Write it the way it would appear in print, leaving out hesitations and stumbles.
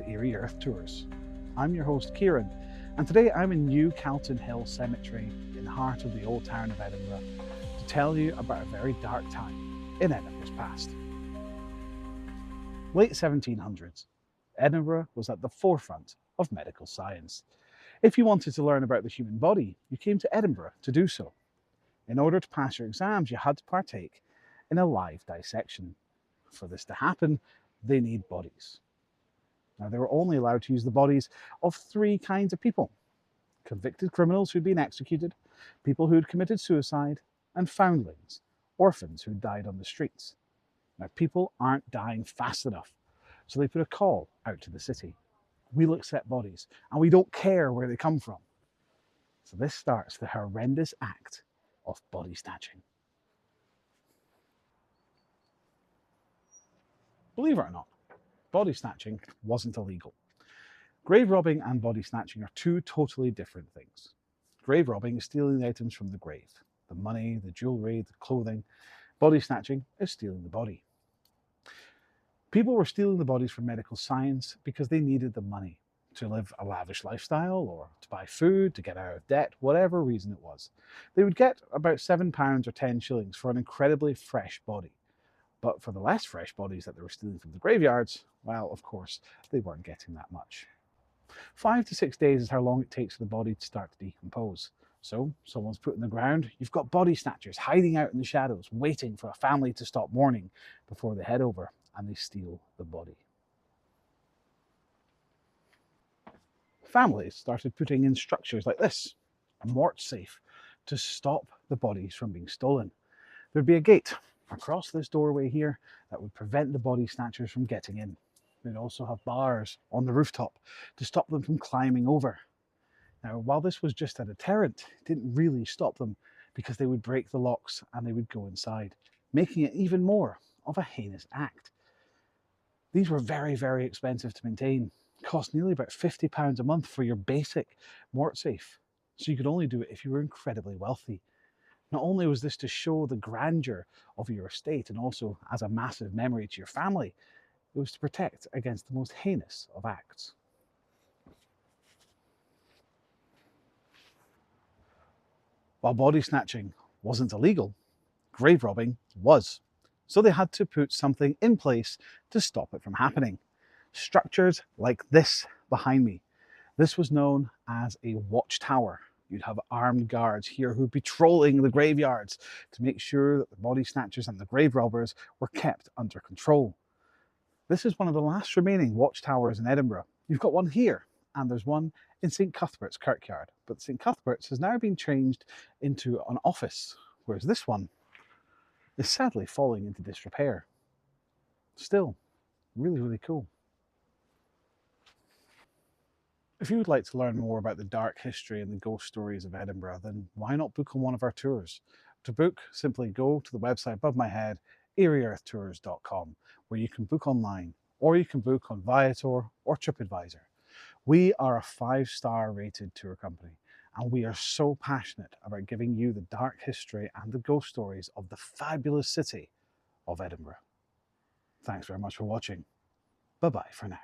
Eerie Earth Tours. I'm your host Kieran, and today I'm in New Calton Hill Cemetery in the heart of the old town of Edinburgh to tell you about a very dark time in Edinburgh's past. Late 1700s, Edinburgh was at the forefront of medical science. If you wanted to learn about the human body, you came to Edinburgh to do so. In order to pass your exams, you had to partake in a live dissection. For this to happen, they need bodies. Now, they were only allowed to use the bodies of three kinds of people: convicted criminals who'd been executed, people who'd committed suicide, and foundlings, orphans who died on the streets. Now, people aren't dying fast enough, so they put a call out to the city. We'll accept bodies, and we don't care where they come from. So this starts the horrendous act of body snatching. Believe it or not, body snatching wasn't illegal. Grave robbing and body snatching are two totally different things. Grave robbing is stealing the items from the grave, the money, the jewellery, the clothing. Body snatching is stealing the body. People were stealing the bodies from medical science because they needed the money to live a lavish lifestyle, or to buy food, to get out of debt, whatever reason it was. They would get about £7 or 10 shillings for an incredibly fresh body. But for the less fresh bodies that they were stealing from the graveyards, well, of course, they weren't getting that much. 5 to 6 days is how long it takes for the body to start to decompose. So someone's put in the ground. You've got body snatchers hiding out in the shadows, waiting for a family to stop mourning before they head over and they steal the body. Families started putting in structures like this, a mort safe, to stop the bodies from being stolen. There'd be a gate across this doorway here that would prevent the body snatchers from getting in. They'd also have bars on the rooftop to stop them from climbing over. Now, while this was just a deterrent, it didn't really stop them, because they would break the locks and they would go inside, making it even more of a heinous act. These were very, very expensive to maintain. It cost nearly about £50 a month for your basic mort safe. So you could only do it if you were incredibly wealthy. Not only was this to show the grandeur of your estate and also as a massive memory to your family, it was to protect against the most heinous of acts. While body snatching wasn't illegal, grave robbing was. So they had to put something in place to stop it from happening. Structures like this behind me. This was known as a watchtower. You'd have armed guards here who'd be patrolling the graveyards to make sure that the body snatchers and the grave robbers were kept under control. This is one of the last remaining watchtowers in Edinburgh. You've got one here, and there's one in St Cuthbert's Kirkyard. But St Cuthbert's has now been changed into an office, whereas this one is sadly falling into disrepair. Still, really, really cool. If you would like to learn more about the dark history and the ghost stories of Edinburgh, then why not book on one of our tours? To book, simply go to the website above my head, eerieearthtours.com, where you can book online, or you can book on Viator or TripAdvisor. We are a 5-star rated tour company, and we are so passionate about giving you the dark history and the ghost stories of the fabulous city of Edinburgh. Thanks very much for watching. Bye-bye for now.